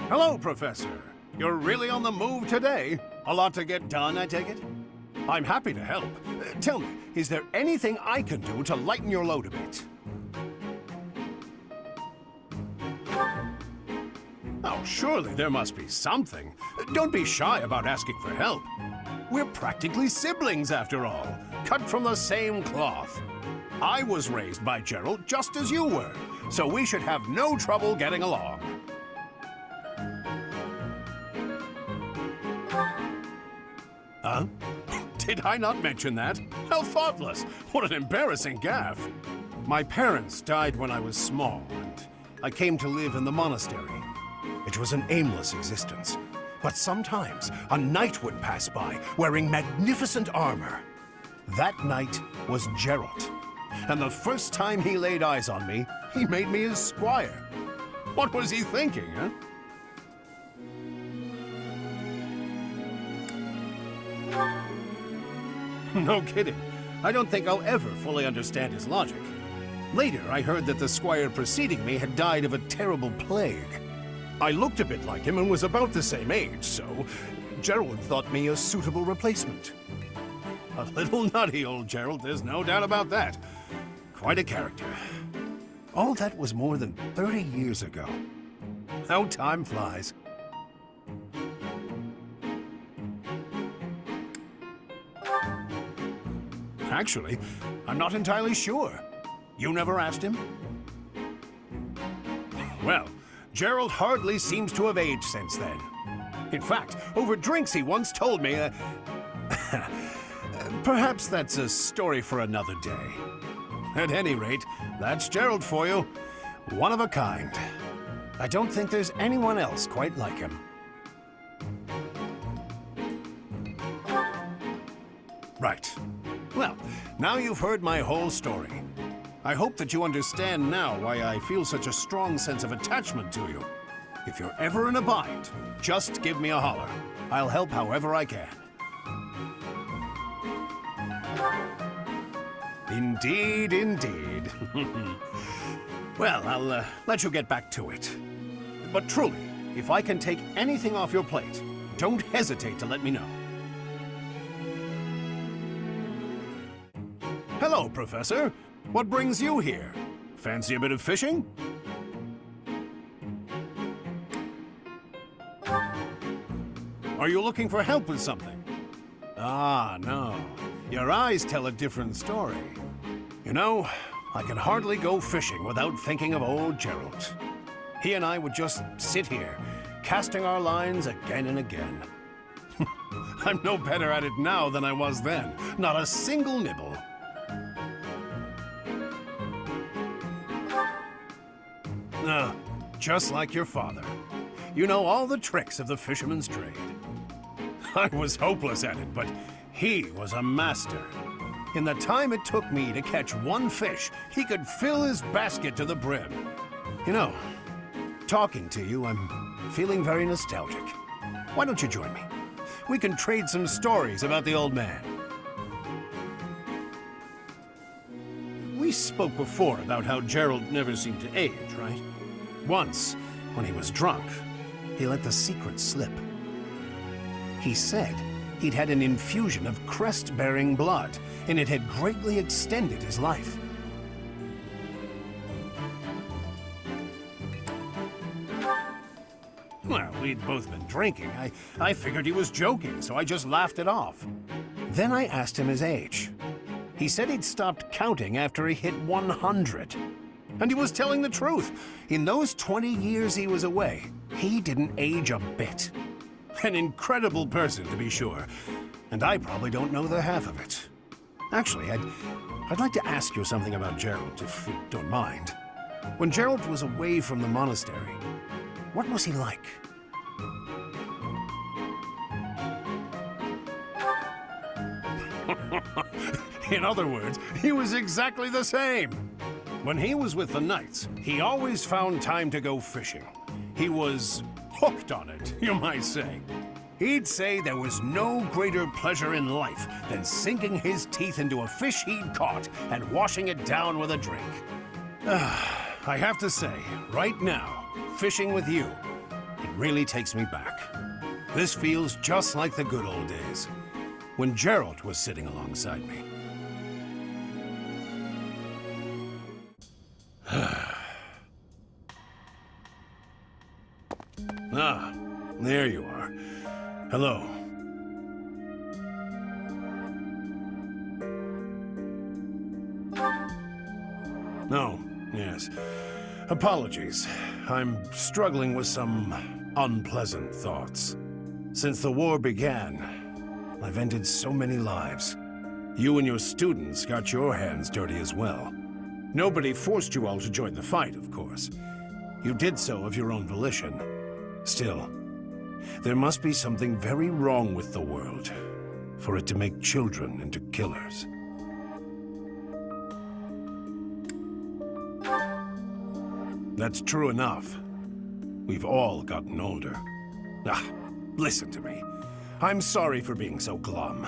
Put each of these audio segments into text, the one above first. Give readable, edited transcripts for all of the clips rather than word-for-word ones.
Hello, Professor. You're really on the move today. A lot to get done, I take it? I'm happy to help. Tell me, is there anything I can do to lighten your load a bit? Oh, surely there must be something. Don't be shy about asking for help. We're practically siblings, after all, cut from the same cloth. I was raised by Gerald just as you were, so we should have no trouble getting along. Huh? Did I not mention that? How thoughtless! What an embarrassing gaffe! My parents died when I was small, and I came to live in the monastery. It was an aimless existence. But sometimes a knight would pass by, wearing magnificent armor. That knight was Gerald. And the first time he laid eyes on me, he made me his squire. What was he thinking, huh? No kidding. I don't think I'll ever fully understand his logic. Later, I heard that the squire preceding me had died of a terrible plague. I looked a bit like him and was about the same age, so Gerald thought me a suitable replacement. A little nutty, old Gerald, there's no doubt about that. Quite a character. All that was more than 30 years ago. How time flies. Actually, I'm not entirely sure. You never asked him? Well, Gerald hardly seems to have aged since then. In fact, over drinks he once told me, perhaps that's a story for another day. At any rate, that's Gerald for you. One of a kind. I don't think there's anyone else quite like him. Right. Well, now you've heard my whole story. I hope that you understand now why I feel such a strong sense of attachment to you. If you're ever in a bind, just give me a holler. I'll help however I can. Indeed, indeed. Well, I'll let you get back to it. But truly, if I can take anything off your plate, don't hesitate to let me know. Hello, Professor. What brings you here? Fancy a bit of fishing? Are you looking for help with something? Ah, no. Your eyes tell a different story. You know, I can hardly go fishing without thinking of old Gerald. He and I would just sit here, casting our lines again and again. I'm no better at it now than I was then. Not a single nibble. Just like your father. You know all the tricks of the fisherman's trade. I was hopeless at it, but he was a master. In the time it took me to catch one fish, he could fill his basket to the brim. You know, talking to you, I'm feeling very nostalgic. Why don't you join me? We can trade some stories about the old man. We spoke before about how Gerald never seemed to age, right? Once, when he was drunk, he let the secret slip. He said he'd had an infusion of crest-bearing blood, and it had greatly extended his life. Well, we'd both been drinking. I figured he was joking, so I just laughed it off. Then I asked him his age. He said he'd stopped counting after he hit 100. And he was telling the truth. In those 20 years he was away, he didn't age a bit. An incredible person, to be sure. And I probably don't know the half of it. Actually, I'd like to ask you something about Gerald, if you don't mind. When Gerald was away from the monastery, what was he like? In other words, he was exactly the same. When he was with the knights, he always found time to go fishing. He was hooked on it, you might say. He'd say there was no greater pleasure in life than sinking his teeth into a fish he'd caught and washing it down with a drink. I have to say, right now, fishing with you, it really takes me back. This feels just like the good old days, when Gerald was sitting alongside me. Ah, there you are. Hello. Oh, yes. Apologies. I'm struggling with some unpleasant thoughts. Since the war began, I've ended so many lives. You and your students got your hands dirty as well. Nobody forced you all to join the fight, of course. You did so of your own volition. Still, there must be something very wrong with the world for it to make children into killers. That's true enough. We've all gotten older. Ah, listen to me. I'm sorry for being so glum.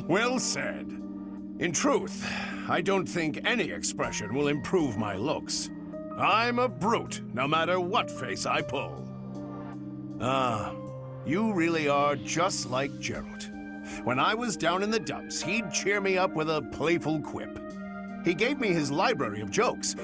Well said. In truth, I don't think any expression will improve my looks. I'm a brute, no matter what face I pull. Ah, you really are just like Gerald. When I was down in the dumps, he'd cheer me up with a playful quip. He gave me his library of jokes,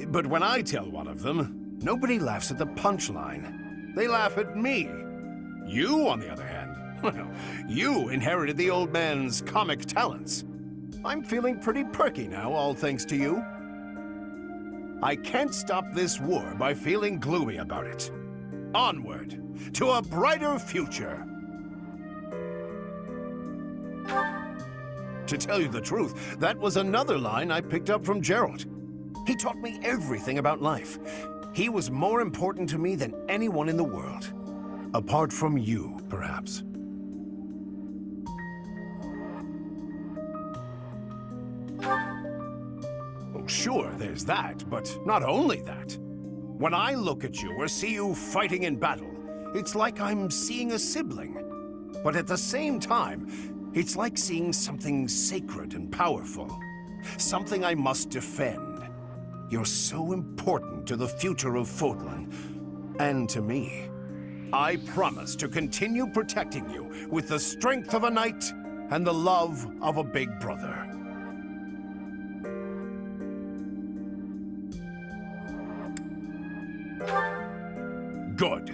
but when I tell one of them, nobody laughs at the punchline. They laugh at me. You, on the other hand, well, you inherited the old man's comic talents. I'm feeling pretty perky now, all thanks to you. I can't stop this war by feeling gloomy about it. Onward, to a brighter future. To tell you the truth, that was another line I picked up from Gerald. He taught me everything about life. He was more important to me than anyone in the world. Apart from you, perhaps. Oh, sure, there's that, but not only that. When I look at you or see you fighting in battle, it's like I'm seeing a sibling. But at the same time, it's like seeing something sacred and powerful. Something I must defend. You're so important to the future of Fodlan, and to me. I promise to continue protecting you with the strength of a knight and the love of a big brother. Good.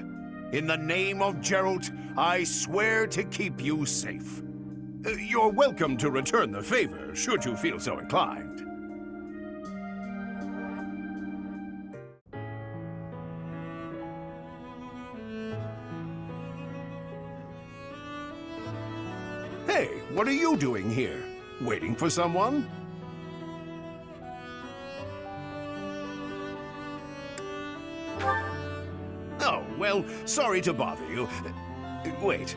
In the name of Gerald, I swear to keep you safe. You're welcome to return the favor, should you feel so inclined. Hey, what are you doing here? Waiting for someone? Oh, well, sorry to bother you. Wait,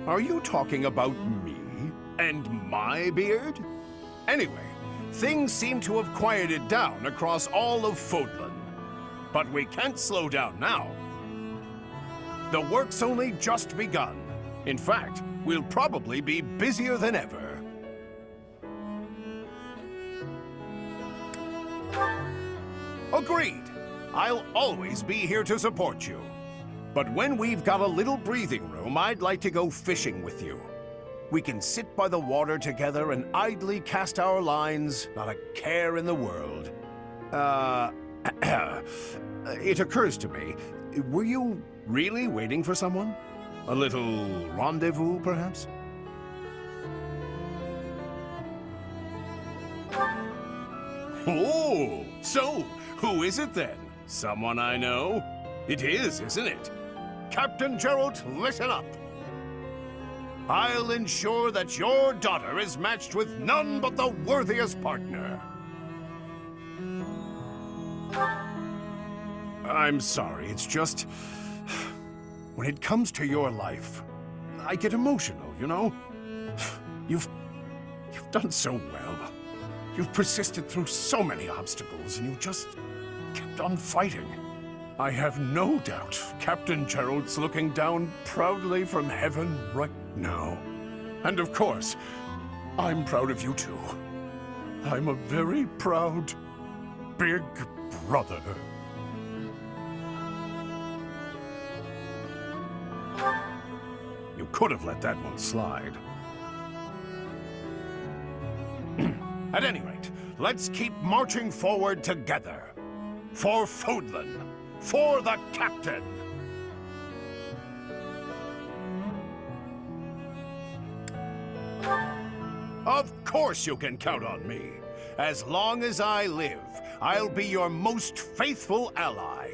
are you talking about me and my beard? Anyway, things seem to have quieted down across all of Fodlan. But we can't slow down now. The work's only just begun. In fact, we'll probably be busier than ever. Agreed. I'll always be here to support you. But when we've got a little breathing room, I'd like to go fishing with you. We can sit by the water together and idly cast our lines, not a care in the world. It occurs to me, were you really waiting for someone? A little rendezvous, perhaps? Oh, so who is it then? Someone I know? It is, isn't it? Captain Gerald, listen up. I'll ensure that your daughter is matched with none but the worthiest partner. I'm sorry, it's just... when it comes to your life, I get emotional, you know? You've done so well. You've persisted through so many obstacles, and you just kept on fighting. I have no doubt Captain Gerald's looking down proudly from heaven right now. And of course, I'm proud of you too. I'm a very proud big brother. You could have let that one slide. At any rate, let's keep marching forward together. For Fodlan. For the captain. Of course you can count on me. As long as I live, I'll be your most faithful ally.